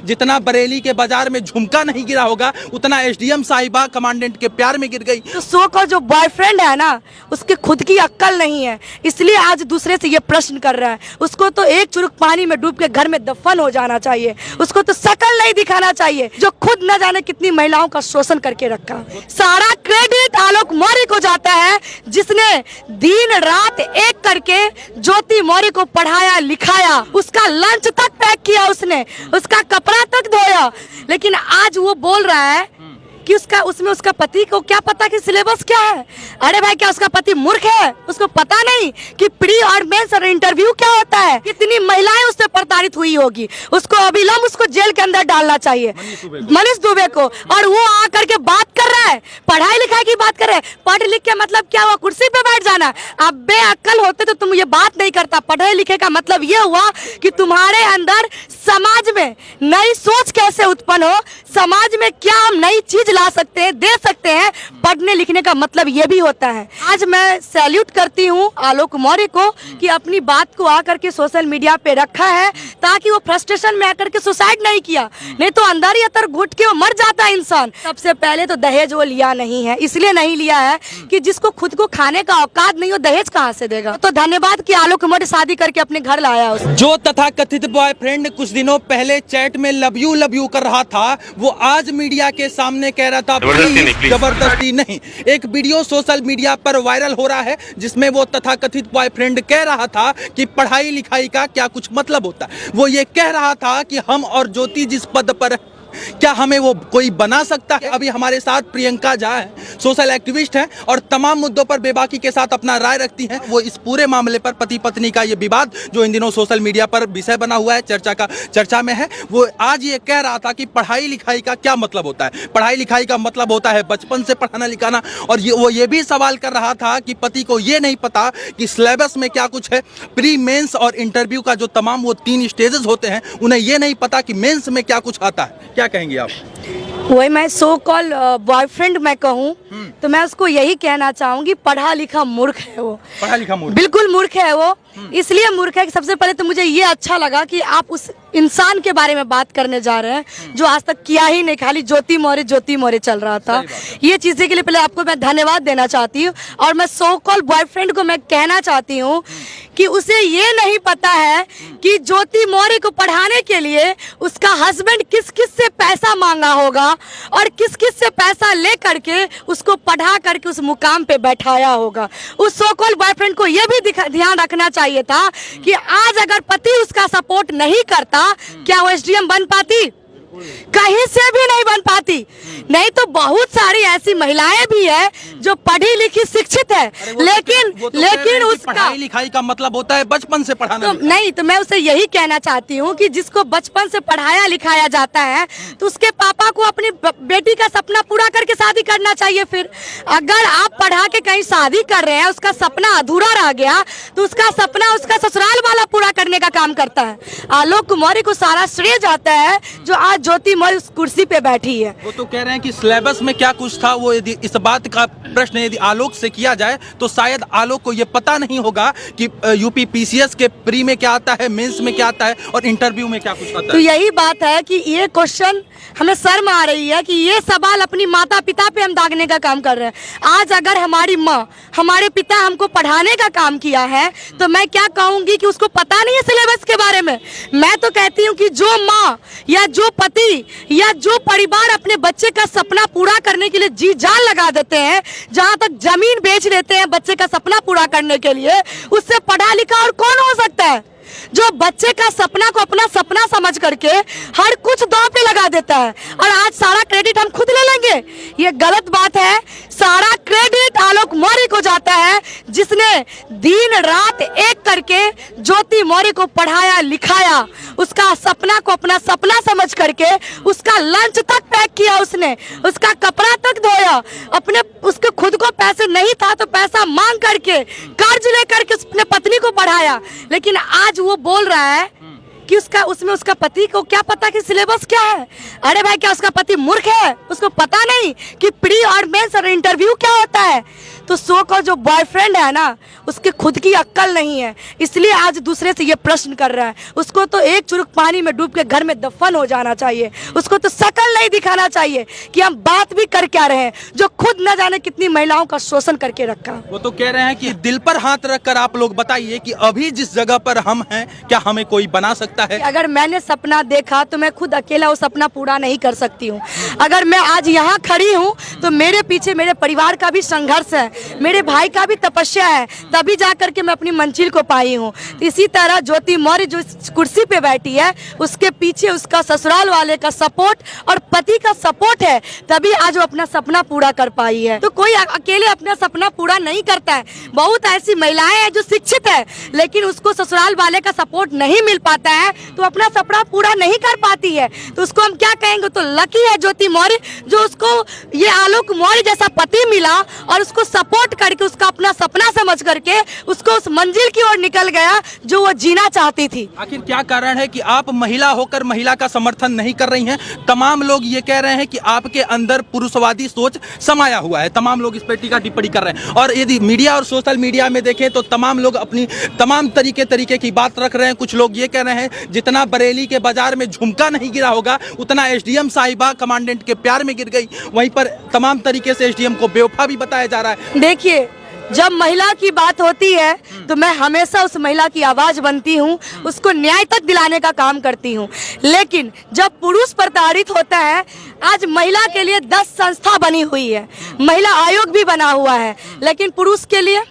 जितना बरेली के बाजार में झुमका नहीं गिरा होगा उतना एसडीएम साहिबा कमांडेंट के प्यार में गिर गई। तो सो का जो बॉयफ्रेंड है ना, उसके खुद की अक्ल नहीं है, इसलिए आज दूसरे से ये प्रश्न कर रहा है। उसको तो एक चुरुक पानी में डूब के घर में दफन हो जाना चाहिए, उसको तो शकल नहीं दिखाना चाहिए, जो खुद न जाने कितनी महिलाओं का शोषण करके रखा। सारा क्रेडिट आलोक मौर्य को जाता है, जिसने दिन रात एक करके ज्योति मौर्य को पढ़ाया लिखाया, उसका लंच तक पैक किया उसने, उसका कपड़ा तक धोया। लेकिन आज वो बोल रहा है कि उसका पति को क्या पता कि सिलेबस क्या है। अरे भाई, क्या उसका पति मूर्ख है? उसको पता नहीं कि प्री और मेंस और इंटरव्यू क्या होता है? कितनी महिलाएं उससे प्रताड़ित हुई होगी। उसको अविलंब उसको जेल के अंदर डालना चाहिए, मनीष दुबे को। और वो आकर के बात कर रहा है, पढ़ाई लिखाई की बात कर रहा है। पढ़ लिख के मतलब क्या हुआ? कुर्सी पे बैठ जाना। अब बेअक्ल होते तो तुम ये बात नहीं करता। पढ़े लिखे का मतलब ये हुआ कि तुम्हारे अंदर समाज में नई सोच कैसे उत्पन्न हो, समाज में क्या हम नई चीज ला सकते हैं, दे सकते हैं। पढ़ने लिखने का मतलब ये भी होता है। आज मैं सैल्यूट करती हूँ आलोक मौर्य को कि अपनी बात को आकर के सोशल मीडिया पे रखा है, ताकि वो फ्रस्ट्रेशन में आकर के सुसाइड नहीं किया, नहीं तो अंदर ही अंदर घुट के वो मर जाता इंसान। सबसे पहले तो दहेज वो लिया नहीं है, इसलिए नहीं लिया है कि जिसको खुद को खाने का औकात नहीं हो, दहेज कहाँ से देगा। तो धन्यवाद कि आलोक मौर्य शादी करके अपने घर लाया उसको। जो तथाकथित बॉयफ्रेंड कुछ दिनों पहले चैट में लव यू कर रहा था, वो आज मीडिया के सामने कह रहा था जबरदस्ती नहीं। एक वीडियो सोशल मीडिया पर वायरल हो रहा है, जिसमें वो तथाकथित बॉयफ्रेंड कह रहा था कि पढ़ाई लिखाई का क्या कुछ मतलब होता है। वो ये कह रहा था कि हम और ज्योति जिस पद पर, क्या हमें वो कोई बना सकता है। अभी हमारे साथ प्रियंका झा है, सोशल एक्टिविस्ट हैं और तमाम मुद्दों पर बेबाकी के साथ अपना राय रखती हैं। वो इस पूरे मामले पर, पति पत्नी का ये विवाद जो इन दिनों सोशल मीडिया पर विषय बना हुआ है, चर्चा में है, वो आज ये कह रहा था कि पढ़ाई लिखाई का क्या मतलब होता है। पढ़ाई लिखाई का मतलब होता है बचपन से पढ़ाना लिखाना। और वो ये भी सवाल कर रहा था कि पति को ये नहीं पता कि सिलेबस में क्या कुछ है। प्री मेंस और इंटरव्यू का जो तमाम वो 3 स्टेजेस होते हैं, उन्हें ये नहीं पता कि मेंस में क्या कुछ आता है। क्या कहेंगे आप? वही मैं सो कॉल बॉयफ्रेंड मैं कहूँ तो मैं उसको यही कहना चाहूंगी, पढ़ा लिखा मूर्ख है वो। पढ़ा लिखा मूर्ख, बिल्कुल बिल्कुल मूर्ख है वो। इसलिए मूर्ख है कि सबसे पहले तो मुझे ये अच्छा लगा कि आप उस इंसान के बारे में बात करने जा रहे हैं जो आज तक किया ही नहीं, खाली ज्योति मौर्य चल रहा था। ये चीजें के लिए पहले आपको मैं धन्यवाद देना चाहती हूँ। और मैं सो कॉल बॉयफ्रेंड को मैं कहना चाहती हूँ कि उसे ये नहीं पता है कि ज्योति मौर्य को पढ़ाने के लिए उसका हस्बैंड किस किस से पैसा मांगा होगा और किस किस से पैसा ले करके उसको पढ़ा करके उस मुकाम पे बैठाया होगा। उस सो कॉल बॉयफ्रेंड को ये भी ध्यान रखना चाहिए था कि आज अगर पति उसका सपोर्ट नहीं करता, क्या वो एसडीएम बन पाती? कहीं से भी नहीं बन पाती। नहीं तो बहुत सारी ऐसी महिलाएं भी है जो पढ़ी लिखी शिक्षित है, लेकिन उसका पढ़ाई लिखाई का मतलब होता है बचपन से पढ़ाना। तो नहीं, तो मैं उसे यही कहना चाहती हूँ कि जिसको बचपन से पढ़ाया लिखाया जाता है, तो उसके पापा को अपनी बेटी का सपना पूरा करके शादी करना चाहिए। फिर अगर आप पढ़ा के कहीं शादी कर रहे हैं, उसका सपना अधूरा रह गया, तो उसका सपना उसका ससुराल वाला पूरा करने का काम करता है। आलोक मौर्य को सारा श्रेय जाता है जो आज ज्योति मौर्य उस कुर्सी पे बैठी है। वो तो कह रहे हैं कि सिलेबस में क्या कुछ था, वो यदि इस बात का प्रश्न यदि आलोक से किया जाए तो शायद आलोक को ये पता नहीं होगा कि यूपी पीसीएस के प्री में क्या आता है, मेंस में क्या आता है और इंटरव्यू में क्या कुछ आता है। तो यही बात है कि ये क्वेश्चन हमें शर्म आ रही है कि ये सवाल अपनी माता पिता पे हम दागने का काम कर रहे हैं। आज अगर हमारी माँ, हमारे पिता हमको पढ़ाने का काम किया है, तो मैं क्या कहूँगी कि उसको पता नहीं है सिलेबस के बारे में। मैं तो कहती हूँ कि जो माँ या जो पति या जो परिवार अपने बच्चे का सपना पूरा करने के लिए जी जान लगा देते हैं, जहाँ तक जमीन बेच लेते हैं बच्चे का सपना पूरा करने के लिए, उससे पढ़ा लिखा और कौन हो सकता है? जो बच्चे का सपना को अपना सपना समझ करके हर कुछ दांव पे लगा देता है और आज सारा क्रेडिट हम खुद ले लेंगे, ये गलत बात है। सारा क्रेडिट आलोक मौर्य को जाता है, जिसने दिन रात एक करके ज्योति मौर्य को पढ़ाया लिखाया, उसका सपना को अपना सपना समझ करके उसका लंच तक पैक किया, उसने उसका कपड़ा तक धोया, उसके खुद को पैसे नहीं था तो पैसा मांग करके कर्ज लेकर के अपने पत्नी को पढ़ाया। लेकिन आज वो बोल रहा है कि उसमें उसका पति को क्या पता कि सिलेबस क्या है। अरे भाई, क्या उसका पति मूर्ख है? उसको पता नहीं कि प्री और मेंस और इंटरव्यू क्या होता है? तो सो का जो बॉयफ्रेंड है ना, उसके खुद की अक्ल नहीं है, इसलिए आज दूसरे से ये प्रश्न कर रहा है। उसको तो एक चुरुक पानी में डूब के घर में दफन हो जाना चाहिए। उसको तो शकल नहीं दिखाना चाहिए कि हम बात भी कर क्या रहे हैं, जो खुद न जाने कितनी महिलाओं का शोषण करके रखा। वो तो कह रहे हैं कि दिल पर हाथ रखकर आप लोग बताइए कि अभी जिस जगह पर हम हैं, क्या हमें कोई बना सकता है? अगर मैंने सपना देखा तो मैं खुद अकेला वो सपना पूरा नहीं कर सकती हूँ। अगर मैं आज यहाँ खड़ी हूँ तो मेरे पीछे मेरे परिवार का भी संघर्ष है, मेरे भाई का भी तपस्या है, तभी जा करके मैं अपनी मंजिल को पाई हूँ। तो इसी तरह ज्योति मौर्य जो इस कुर्सी पे बैठी है, उसके पीछे उसका ससुराल वाले का सपोर्ट और पति का सपोर्ट है, तभी आज वो अपना सपना पूरा कर पाई है। तो कोई अकेले अपना सपना पूरा नहीं करता है। बहुत ऐसी महिलाएं हैं जो शिक्षित है, लेकिन उसको ससुराल वाले का सपोर्ट नहीं मिल पाता है, तो अपना सपना पूरा नहीं कर पाती है। तो उसको हम क्या कहेंगे? तो लकी है ज्योति मौर्य, जो उसको ये आलोक मौर्य जैसा पति मिला और उसको सपोर्ट करके उसका अपना सपना समझ करके उसको उस मंजिल की ओर निकल गया जो वो जीना चाहती थी। आखिर क्या कारण है कि आप महिला होकर महिला का समर्थन नहीं कर रही हैं? तमाम लोग ये कह रहे हैं कि आपके अंदर पुरुषवादी सोच समाया हुआ है। तमाम लोग इस पर टीका टिप्पणी कर रहे हैं, और यदि मीडिया और सोशल मीडिया में देखें तो तमाम लोग अपनी तमाम तरीके की बात रख रहे हैं। कुछ लोग ये कह रहे हैं जितना बरेली के बाजार में झुमका नहीं गिरा होगा, उतना एसडीएम साहिबा कमांडेंट के प्यार में गिर गई। वहीं पर तमाम तरीके से एसडीएम को बेवफा भी बताया जा रहा है। देखिए, जब महिला की बात होती है तो मैं हमेशा उस महिला की आवाज बनती हूँ, उसको न्याय तक दिलाने का काम करती हूँ। लेकिन जब पुरुष प्रताड़ित होता है, आज महिला के लिए 10 संस्था बनी हुई है, महिला आयोग भी बना हुआ है, लेकिन पुरुष के लिए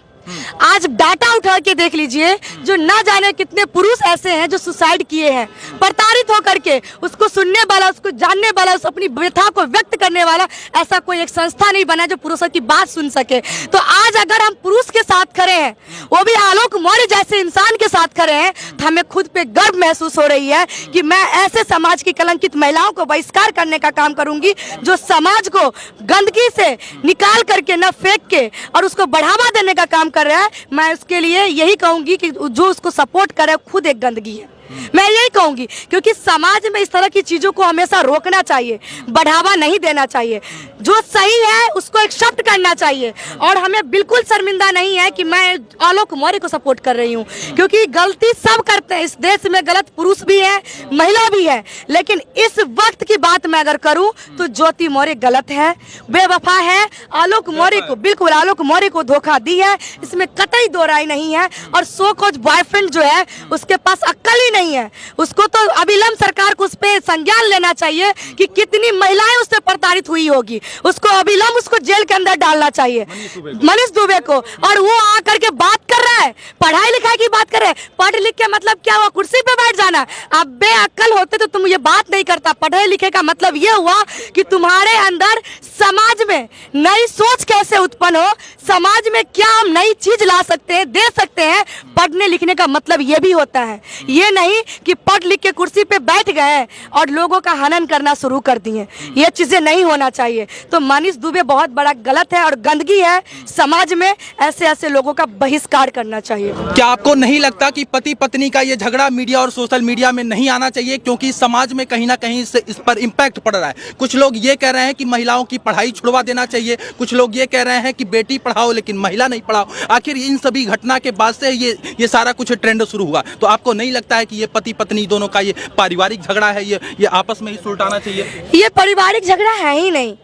आज डाटा उठा के देख लीजिए, जो ना जाने कितने पुरुष ऐसे हैं जो सुसाइड किए हैं, प्रताड़ित होकर के। उसको सुनने वाला, उसको जानने वाला, उस अपनी व्यथा को व्यक्त करने वाला ऐसा कोई एक संस्था नहीं बना जो पुरुषों की बात सुन सके। तो आज अगर हम पुरुष के साथ खड़े हैं, वो भी आलोक मौर्य जैसे इंसान के साथ खड़े हैं, तो हमें खुद पे गर्व महसूस हो रही है कि मैं ऐसे समाज की कलंकित महिलाओं को बहिष्कार करने का काम करूंगी, जो समाज को गंदगी से निकाल करके न फेंक के और उसको बढ़ावा देने का काम कर रहा है। मैं उसके लिए यही कहूंगी कि जो उसको सपोर्ट करे खुद एक गंदगी है। मैं यही कहूंगी, क्योंकि समाज में इस तरह की चीजों को हमेशा रोकना चाहिए, बढ़ावा नहीं देना चाहिए। जो सही है उसको एक्सेप्ट करना चाहिए, और हमें बिल्कुल शर्मिंदा नहीं है कि मैं आलोक मौर्य को सपोर्ट कर रही हूँ, क्योंकि गलती सब करते हैं। इस देश में गलत पुरुष भी है, महिला भी है, लेकिन इस वक्त की बात मैं अगर करूँ तो ज्योति मौर्य गलत है, बेवफा है। आलोक मौर्य को, बिल्कुल आलोक मौर्य को धोखा दी है, इसमें कतई दो राय नहीं है। और सो कॉल्ड बॉयफ्रेंड जो है, उसके पास अक्ल ही नहीं है। उसको तो अविलंब सरकार को उस पे संज्ञान लेना चाहिए कि कितनी महिलाएं उससे प्रताड़ित हुई होगी। उसको अविलंब उसको जेल के अंदर डालना चाहिए, मनीष दुबे को। और वो आकर के बात कर रहा है, पढ़ाई लिखाई की बात कर रहा है। पढ़ लिख के मतलब क्या हुआ? कुर्सी पे बैठ जाना। अब बेअक्ल होते तो तुम ये बात नहीं करता। पढ़े लिखे का मतलब ये हुआ कि तुम्हारे अंदर समाज में नई सोच कैसे उत्पन्न हो, समाज में क्या हम नई चीज ला सकते हैं, दे सकते हैं। पढ़ने लिखने का मतलब ये भी होता है, ये नहीं कि पढ़ लिख के कुर्सी पे बैठ गए और लोगों का हनन करना शुरू कर दिए। ये चीजें नहीं होना चाहिए। तो मनीष दुबे बहुत बड़ा गलत है और गंदगी है। समाज में ऐसे ऐसे लोगों का बहिष्कार करना चाहिए। क्या आपको नहीं लगता कि पति पत्नी का ये झगड़ा मीडिया और सोशल मीडिया में नहीं आना चाहिए, क्योंकि समाज में कहीं ना कहीं से इस पर इम्पैक्ट पड़ रहा है? कुछ लोग ये कह रहे हैं कि महिलाओं की पढ़ाई छुड़वा देना चाहिए, कुछ लोग ये कह रहे हैं कि बेटी पढ़ाओ लेकिन महिला नहीं पढ़ाओ। आखिर इन सभी घटना के बाद से ये सारा कुछ ट्रेंड शुरू हुआ। तो आपको नहीं लगता है कि ये पति पत्नी दोनों का ये पारिवारिक झगड़ा है, ये आपस में ही सुलटाना चाहिए? ये पारिवारिक झगड़ा है ही नहीं।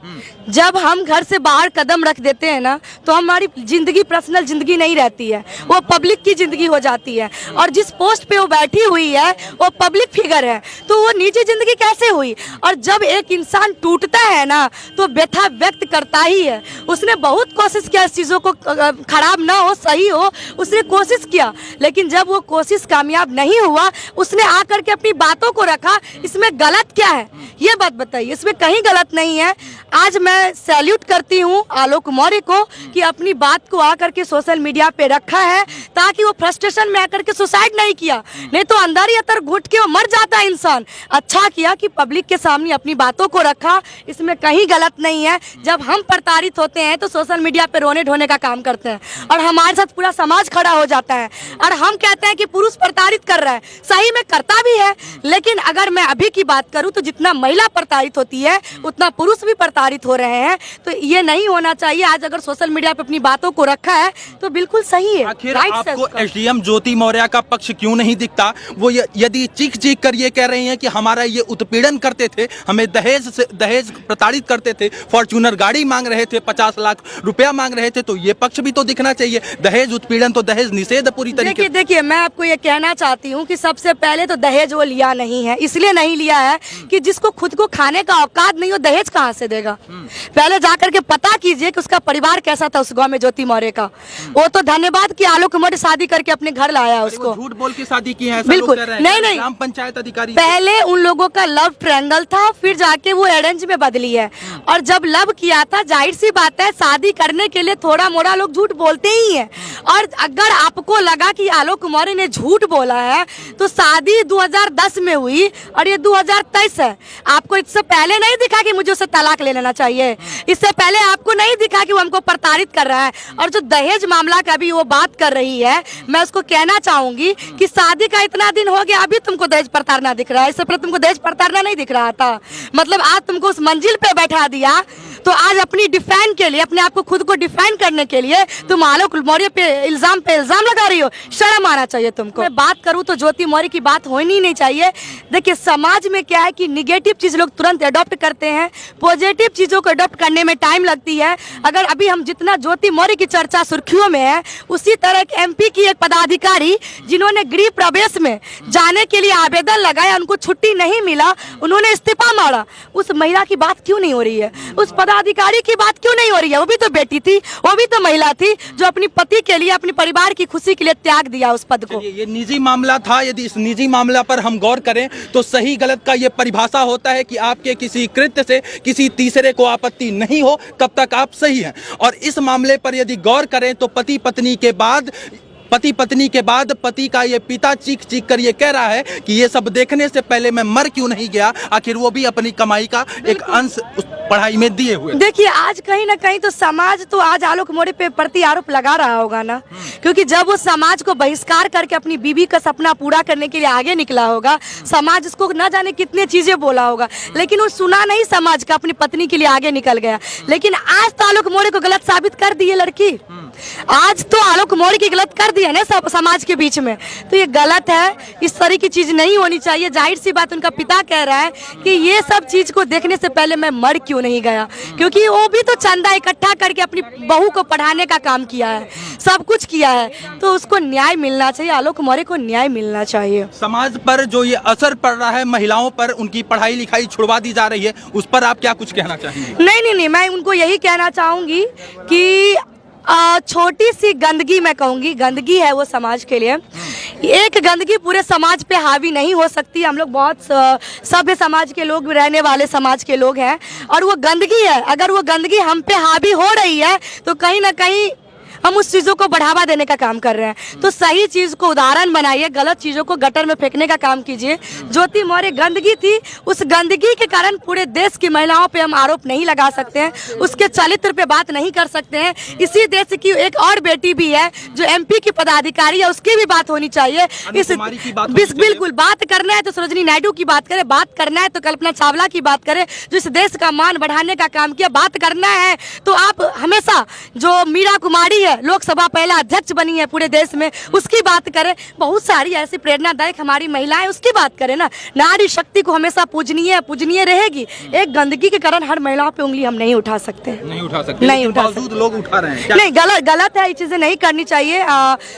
जब हम घर से बाहर कदम रख देते हैं ना, तो हमारी जिंदगी पर्सनल जिंदगी नहीं रहती है, वो पब्लिक की जिंदगी हो जाती है। और जिस पोस्ट पे वो बैठी हुई है वो पब्लिक फिगर है, तो वो निजी जिंदगी कैसे हुई? और जब एक इंसान टूटता है ना, तो व्यथा व्यक्त करता ही है। उसने बहुत कोशिश किया इस चीज़ों को खराब ना हो, सही हो, उसने कोशिश किया, लेकिन जब वो कोशिश कामयाब नहीं हुआ, उसने आकर के अपनी बातों को रखा। इसमें गलत क्या है? ये बात बताइए, इसमें कहीं गलत नहीं है। आज मैं सैल्यूट करती हूँ आलोक मौर्य को कि अपनी बात को आकर के सोशल मीडिया पे रखा है, ताकि वो फ्रस्ट्रेशन में आकर के सुसाइड नहीं किया, नहीं तो अंदर ही अंदर घुट के वो मर जाता है इंसान। अच्छा किया कि पब्लिक के सामने अपनी बातों को रखा, इसमें कहीं गलत नहीं है। नहीं है। जब हम प्रताड़ित होते हैं तो सोशल मीडिया पे रोने ढोने का काम करते हैं और हमारे साथ पूरा समाज खड़ा हो जाता है और हम कहते हैं कि पुरुष प्रताड़ित कर रहा है। सही में करता भी है, लेकिन अगर मैं अभी की बात करूं तो जितना महिला प्रताड़ित होती है उतना पुरुष भी प्रताड़ित हो रहे हैं। तो ये नहीं होना चाहिए। आज अगर सोशल मीडिया पे अपनी बातों को रखा है तो बिल्कुल सही है। आखिर आपको एसडीएम ज्योति मौर्य का पक्ष क्यों नहीं दिखता? वो यदि चीख चीख कर ये कह रही हैं कि हमारा ये उत्पीड़न करते थे, हमें दहेज प्रताड़ित करते थे, फॉर्च्यूनर गाड़ी मांग रहे थे, 50 लाख रुपया मांग रहे थे, तो ये पक्ष भी तो दिखना चाहिए। दहेज उत्पीड़न तो दहेज निषेध पूरी तरीके। देखिए मैं आपको ये कहना चाहती हूँ कि सबसे पहले तो दहेज वो लिया नहीं है, इसलिए नहीं लिया है कि जिसको खुद को खाने का औकात नहीं हो दहेज कहाँ से देगा। पहले जाकर के पता कीजिए कि उसका परिवार कैसा था उस गांव में ज्योति मौर्य का। वो तो धन्यवाद कि आलोक मौर्य शादी करके अपने घर लाया उसको। झूठ बोल के शादी की है, बिल्कुल नहीं। ग्राम पंचायत अधिकारी पहले उन लोगों का लव ट्रायंगल था, फिर जाके वो अरेंज में बदली है। और जब लव किया था, जाहिर सी बात है शादी करने के लिए थोड़ा मोड़ा लोग झूठ बोलते ही है। और अगर आपको लगा कि आलोक मौर्य ने झूठ बोला है तो शादी 2010 में हुई और ये 2023 है। आपको इससे पहले नहीं दिखा कि मुझे उसे तलाक ले लेना चाहिए? इससे पहले आपको नहीं दिखा कि वो हमको प्रताड़ित कर रहा है? और जो दहेज मामला का भी वो बात कर रही है, मैं उसको कहना चाहूंगी कि शादी का इतना दिन हो गया, अभी तुमको दहेज प्रताड़ना दिख रहा है। इससे पहले तुमको दहेज प्रताड़ना नहीं दिख रहा था। मतलब आज तुमको उस मंजिल पे बैठा दिया तो आज अपनी डिफेंड के लिए, अपने आप को खुद को डिफेंड करने के लिए तुम आलोक मौर्य पे इल्जाम लगा रही हो। शर्म आना चाहिए तुमको। मैं बात करूं तो ज्योति मौर्य की बात होनी नहीं चाहिए। देखिए समाज में क्या है कि निगेटिव चीज लोग तुरंत अडॉप्ट करते हैं, पॉजिटिव चीजों को अडॉप्ट करने में टाइम लगती है। अगर अभी हम जितना ज्योति मौर्य की चर्चा सुर्खियों में है, उसी तरह एक एमपी की एक पदाधिकारी जिन्होंने गृह प्रवेश में जाने के लिए आवेदन लगाया, उनको छुट्टी नहीं मिला, उन्होंने इस्तीफा मारा। उस महिला की बात क्यों नहीं हो रही है? उस पदाधिकारी की बात क्यों नहीं हो रही है? वो भी तो बेटी थी, वो भी तो महिला थी जो अपनी पति के लिए, अपने परिवार की खुशी के लिए त्याग दिया उस पद को। ये निजी मामला था। यदि इस निजी मामला पर हम गौर करें तो सही गलत का ये परिभाषा होता है कि आपके किसी कृत्य से किसी तीसरे को आपत्ति नहीं हो तब तक आप सही हैं। और इस मामले पर यदि गौर करें तो पति पत्नी के बाद पति का ये पिता चीख चीख कर ये कह रहा है कि ये सब देखने से पहले मैं मर क्यों नहीं गया। आखिर वो भी अपनी कमाई का एक अंश उस पढ़ाई में दिए हुए। देखिए आज कहीं ना कहीं तो समाज तो आज आलोक मौर्य पे प्रति आरोप लगा रहा होगा ना, क्योंकि जब वो समाज को बहिष्कार करके अपनी बीवी का सपना पूरा करने के लिए आगे निकला होगा, समाज उसको न जाने कितने चीजें बोला होगा, लेकिन वो सुना नहीं समाज का, अपनी पत्नी के लिए आगे निकल गया। लेकिन आज तो आलोक मौर्य को गलत साबित कर दी है लड़की। आज तो आलोक मौर्य की गलत कर दी है ना सब समाज के बीच में, तो ये गलत है। इस तरह की चीज नहीं होनी चाहिए। जाहिर सी बात उनका पिता कह रहा है कि ये सब चीज को देखने से पहले मैं मर क्यों नहीं गया, क्योंकि वो भी तो चंदा इकट्ठा करके अपनी बहू को पढ़ाने का काम किया है, सब कुछ किया है, तो उसको न्याय मिलना चाहिए। आलोक मौर्य को न्याय मिलना चाहिए। समाज पर जो ये असर पड़ रहा है, महिलाओं पर उनकी पढ़ाई लिखाई छुड़वा दी जा रही है, उस पर आप क्या कुछ कहना चाहेंगे? नहीं, मैं उनको यही कहना चाहूंगी कि छोटी सी गंदगी, मैं कहूंगी गंदगी है वो समाज के लिए। एक गंदगी पूरे समाज पे हावी नहीं हो सकती। हम लोग बहुत सभ्य समाज के लोग, रहने वाले समाज के लोग हैं, और वो गंदगी है, अगर वो गंदगी हम पे हावी हो रही है तो कहीं ना कहीं हम उस चीज़ों को बढ़ावा देने का काम कर रहे हैं। तो सही चीज़ को उदाहरण बनाइए, गलत चीज़ों को गटर में फेंकने का काम कीजिए। ज्योति मौर्य गंदगी थी, उस गंदगी के कारण पूरे देश की महिलाओं पे हम आरोप नहीं लगा सकते हैं, उसके चरित्र पे बात नहीं कर सकते हैं। इसी देश की एक और बेटी भी है जो एमपी की पदाधिकारी है, उसकी भी बात होनी चाहिए। बिल्कुल बात करना है तो सरोजिनी नायडू की बात करें, बात करना है तो कल्पना चावला की बात करें जो इस देश का मान बढ़ाने का काम किया। बात करना है तो आप हमेशा जो मीरा कुमारी लोकसभा पहला अध्यक्ष बनी है पूरे देश में, उसकी बात करें। बहुत सारी ऐसी प्रेरणादायक हमारी महिलाएं, उसकी बात करें ना। नारी शक्ति को हमेशा पूजनीय रहेगी। एक गंदगी के कारण हर महिलाओं पे उंगली हम नहीं उठा सकते, नहीं उठा सकते। लोग उठा रहे हैं। नहीं, गलत है, ये चीजें नहीं करनी चाहिए।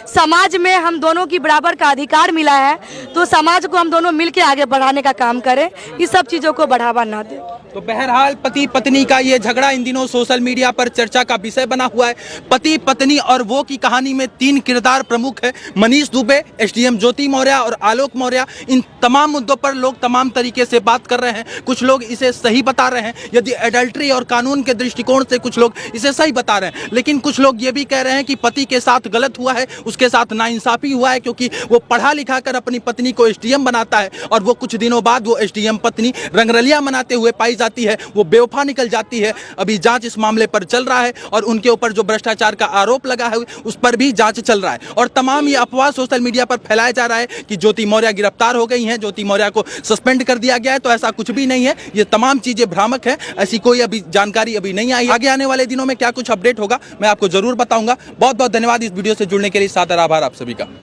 समाज में हम दोनों की बराबर का अधिकार मिला है, तो समाज को हम दोनों मिलकर आगे बढ़ाने का काम करें, इस सब चीजों को बढ़ावा ना दें। तो बहरहाल पति पत्नी का ये झगड़ा इन दिनों सोशल मीडिया पर चर्चा का विषय बना हुआ है। पति पत्नी और वो की कहानी में 3 किरदार प्रमुख है, मनीष दुबे, एसडीएम ज्योति मौर्य और आलोक मौर्य। इन तमाम मुद्दों पर लोग तमाम तरीके से बात कर रहे हैं। कुछ लोग इसे सही बता रहे हैं, यदि एडल्ट्री और कानून के दृष्टिकोण से कुछ लोग इसे सही बता रहे हैं, लेकिन कुछ लोग ये भी कह रहे हैं कि पति के साथ गलत हुआ है, उसके साथ नाइंसाफी हुआ है, क्योंकि वो पढ़ा लिखा कर अपनी पत्नी को एसडीएम बनाता है और वो कुछ दिनों बाद वो एसडीएम पत्नी रंगरलिया मनाते हुए पाई जाती है वो बेवफा निकल जाती है। अभी जांच इस मामले पर चल रहा है और उनके ऊपर जो भ्रष्टाचार का आरोप लगा है उस पर भी जांच चल रहा है। और तमाम ये अफवाह सोशल मीडिया पर फैलाया जा रहा है कि ज्योति मौर्य गिरफ्तार हो गई हैं, ज्योति मौर्य को सस्पेंड कर दिया गया है, तो ऐसा कुछ भी नहीं है। ये तमाम चीजें भ्रामक है, ऐसी कोई अभी जानकारी अभी नहीं आई। आगे आने वाले दिनों में क्या कुछ अपडेट होगा मैं आपको जरूर बताऊंगा। बहुत बहुत धन्यवाद इस वीडियो से जुड़ने के लिए, सादर आभार आप सभी का।